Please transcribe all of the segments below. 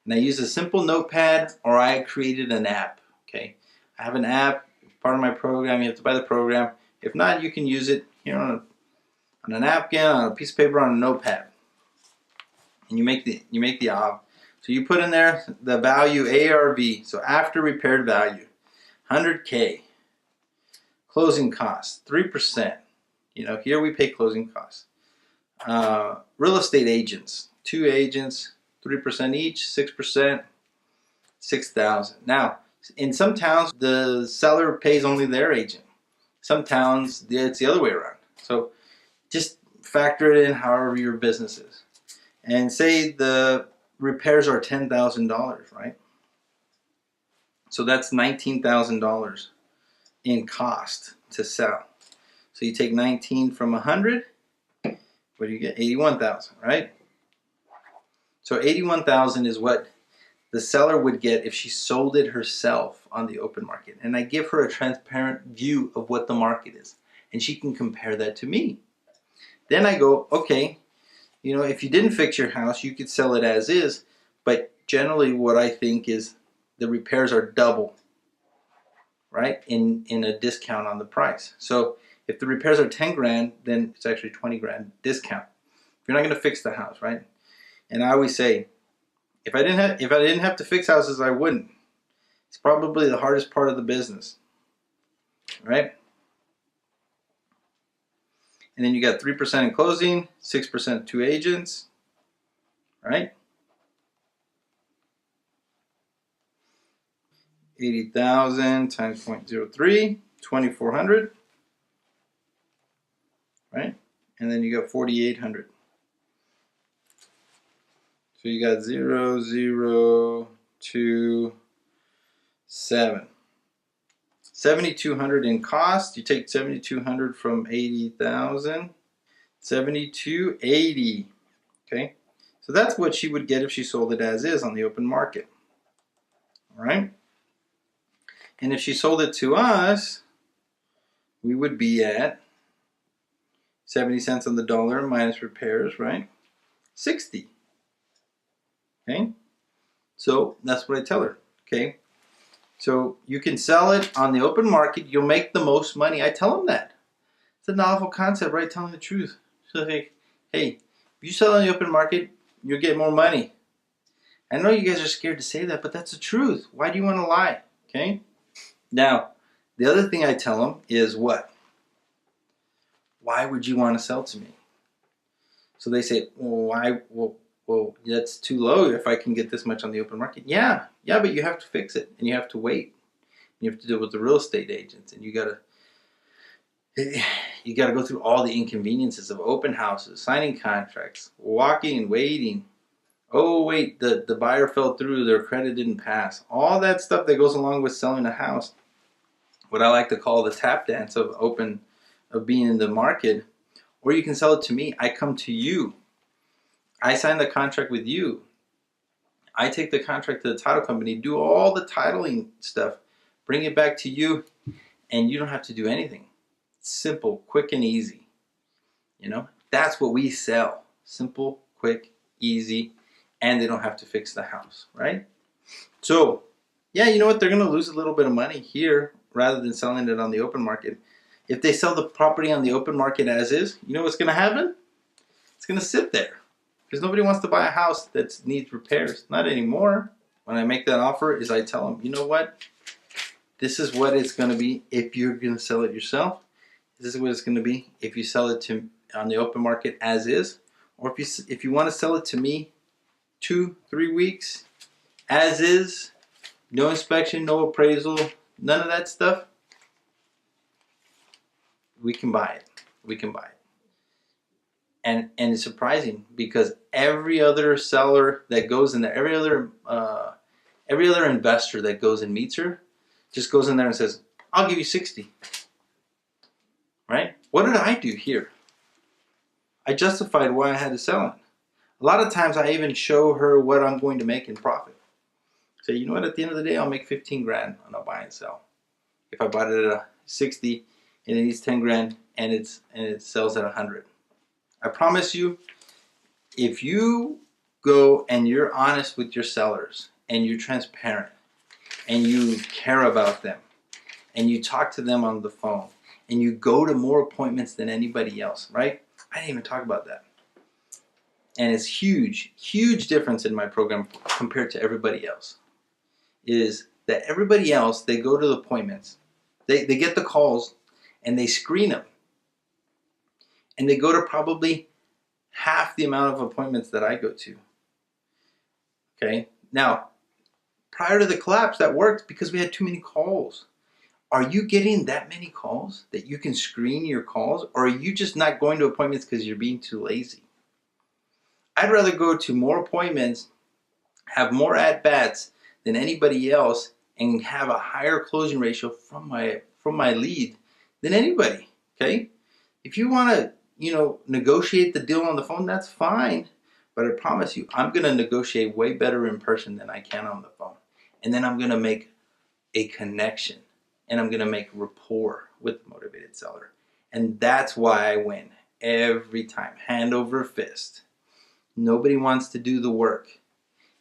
And I use a simple notepad, or I created an app. Okay, I have an app, part of my program. You have to buy the program. If not, you can use it here on a napkin, on a piece of paper, on a notepad. And you make the op. So you put in there the value ARV, so after repaired value, 100K. Closing costs, 3%. You know, here we pay closing costs. Real estate agents, 2 agents, 3% each, 6%, 6,000. Now, in some towns, the seller pays only their agent. Some towns, it's the other way around. So just factor it in however your business is. And say the repairs are $10,000, right? So that's $19,000 in cost to sell. So you take 19 from 100, what do you get? 81,000, right? So 81,000 is what the seller would get if she sold it herself on the open market. And I give her a transparent view of what the market is. And she can compare that to me. Then I go, okay, you know, if you didn't fix your house, you could sell it as is. But generally what I think is the repairs are double, right? In a discount on the price. So if the repairs are 10 grand, then it's actually 20 grand discount. You're not going to fix the house, right? And I always say, if I didn't have to fix houses, I wouldn't. It's probably the hardest part of the business, right? And then you got 3% in closing, 6% to agents, right? 80,000 times 0.03, 2,400, right? And then you got 4,800. So you got 0, 0, 2, 7. 7,200 in cost. You take 7,200 from 80,000. 7,280. Okay, so that's what she would get if she sold it as is on the open market. All right, and if she sold it to us, we would be at 70 cents on the dollar minus repairs, right? 60. Okay, so that's what I tell her. Okay, so you can sell it on the open market. You'll make the most money. I tell them that. It's a novel concept, right? Telling the truth. So like, hey, if you sell on the open market, you'll get more money. I know you guys are scared to say that, but that's the truth. Why do you want to lie? Okay? Now, the other thing I tell them is what? Why would you want to sell to me? So they say, well, why? Well, that's too low if I can get this much on the open market. Yeah, but you have to fix it, and you have to wait. You have to deal with the real estate agents, and you gotta go through all the inconveniences of open houses, signing contracts, walking and waiting. Oh wait, the buyer fell through, their credit didn't pass. All that stuff that goes along with selling a house. What I like to call the tap dance of being in the market. Or you can sell it to me. I come to you. I sign the contract with you. I take the contract to the title company, do all the titling stuff, bring it back to you, and you don't have to do anything. It's simple, quick, and easy. You know, that's what we sell. Simple, quick, easy, and they don't have to fix the house, right? So, yeah, you know what? They're going to lose a little bit of money here rather than selling it on the open market. If they sell the property on the open market as is, you know what's going to happen? It's going to sit there because nobody wants to buy a house that needs repairs. Not anymore. When I make that offer is I tell them, you know what? This is what it's going to be if you're going to sell it yourself. This is what it's going to be if you sell it to on the open market as is, or if you want to sell it to me 2-3 weeks as is, no inspection, no appraisal, none of that stuff, we can buy it. We can buy it. And it's surprising because every other seller that goes in there, every other investor that goes and meets her, just goes in there and says, "I'll give you 60." Right? What did I do here? I justified why I had to sell it. A lot of times I even show her what I'm going to make in profit. Say, you know what? At the end of the day, I'll make 15 grand on a buy and sell. If I bought it at a 60 and it needs 10 grand and it sells at 100. I promise you, if you go and you're honest with your sellers and you're transparent and you care about them and you talk to them on the phone and you go to more appointments than anybody else, right? I didn't even talk about that. And it's huge difference in my program compared to everybody else is that everybody else, they go to the appointments, they get the calls and they screen them. And they go to probably half the amount of appointments that I go to. Okay? Now, prior to the collapse, that worked because we had too many calls. Are you getting that many calls that you can screen your calls? Or are you just not going to appointments because you're being too lazy? I'd rather go to more appointments, have more at-bats than anybody else, and have a higher closing ratio from my lead than anybody. Okay? If you want to, negotiate the deal on the phone, that's fine. But I promise you, I'm going to negotiate way better in person than I can on the phone. And then I'm going to make a connection. And I'm going to make rapport with the motivated seller. And that's why I win every time, hand over fist. Nobody wants to do the work.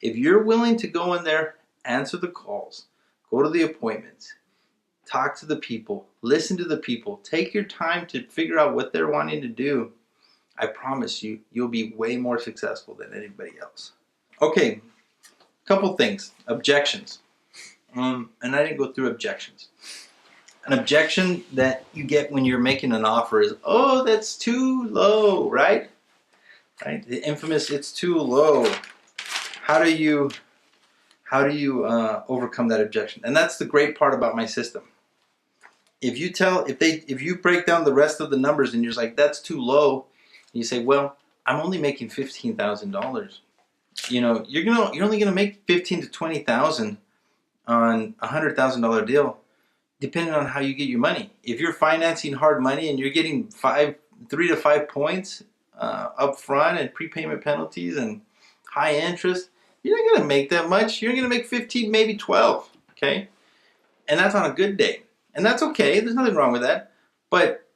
If you're willing to go in there, answer the calls, go to the appointments, talk to the people, listen to the people, take your time to figure out what they're wanting to do, I promise you, you'll be way more successful than anybody else. Okay, couple things. Objections. And I didn't go through objections. An objection that you get when you're making an offer is, oh, that's too low, right? Right? The infamous, it's too low. How do you overcome that objection? And that's the great part about my system. If you break down the rest of the numbers and you're like, that's too low, and you say, well, I'm only making $15,000. You're only gonna make $15,000 to $20,000 on a $100,000 deal, depending on how you get your money. If you're financing hard money and you're getting 3 to 5 points up front and prepayment penalties and high interest, you're not gonna make that much. You're gonna make 15, maybe 12. Okay, and that's on a good day. And that's okay, there's nothing wrong with that. But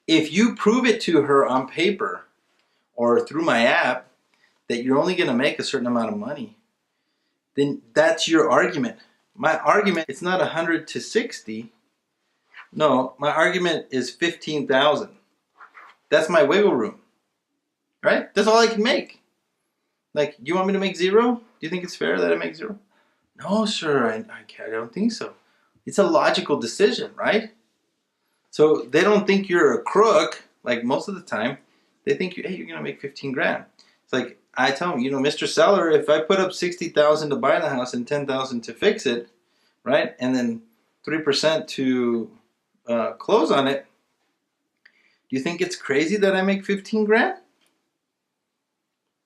if you prove it to her on paper or through my app that you're only going to make a certain amount of money, then that's your argument. My argument, it's not 100 to 60. No, my argument is 15,000. That's my wiggle room, right? That's all I can make. Like, you want me to make zero? Do you think it's fair that I make zero? No, sir, I don't think so. It's a logical decision, right? So they don't think you're a crook, like most of the time. They think, hey, you're going to make 15 grand. It's like, I tell them, Mr. Seller, if I put up 60,000 to buy the house and 10,000 to fix it, right? And then 3% to close on it, do you think it's crazy that I make 15 grand?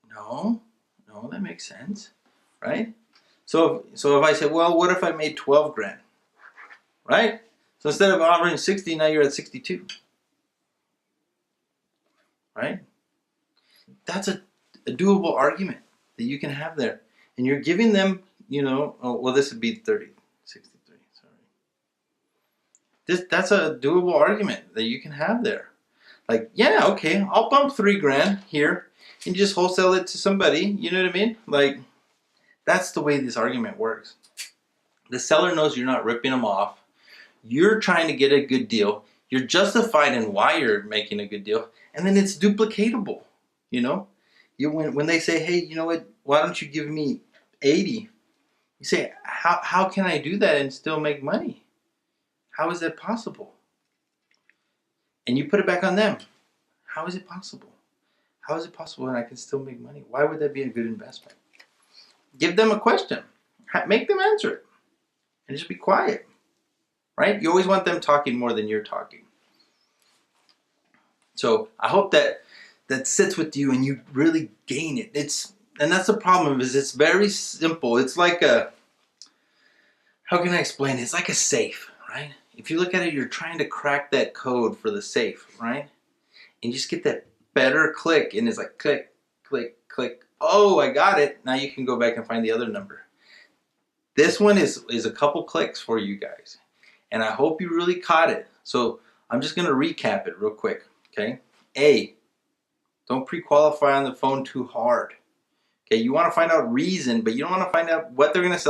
No, that makes sense, right? So if I say, well, what if I made 12 grand? Right? So instead of offering 60, now you're at 62. Right? That's a doable argument that you can have there. And you're giving them, this would be 30, 63, sorry. That's a doable argument that you can have there. Like, yeah, okay, I'll bump 3 grand here and just wholesale it to somebody, you know what I mean? Like, that's the way this argument works. The seller knows you're not ripping them off. You're trying to get a good deal. You're justified in why you're making a good deal. And then it's duplicatable, When they say, hey, you know what, why don't you give me 80? You say, how can I do that and still make money? How is that possible? And you put it back on them. How is it possible? How is it possible and I can still make money? Why would that be a good investment? Give them a question. Make them answer it. And just be quiet. Right? You always want them talking more than you're talking. So I hope that sits with you and you really gain it. And that's the problem, is it's very simple. It's like how can I explain it? It's like a safe, right? If you look at it, you're trying to crack that code for the safe, right? And you just get that better click, and it's like click, click, click. Oh, I got it. Now you can go back and find the other number. This one is a couple clicks for you guys. And I hope you really caught it. So I'm just going to recap it real quick. Okay? A, don't pre-qualify on the phone too hard. Okay, you want to find out reason, but you don't want to find out what they're going to sell.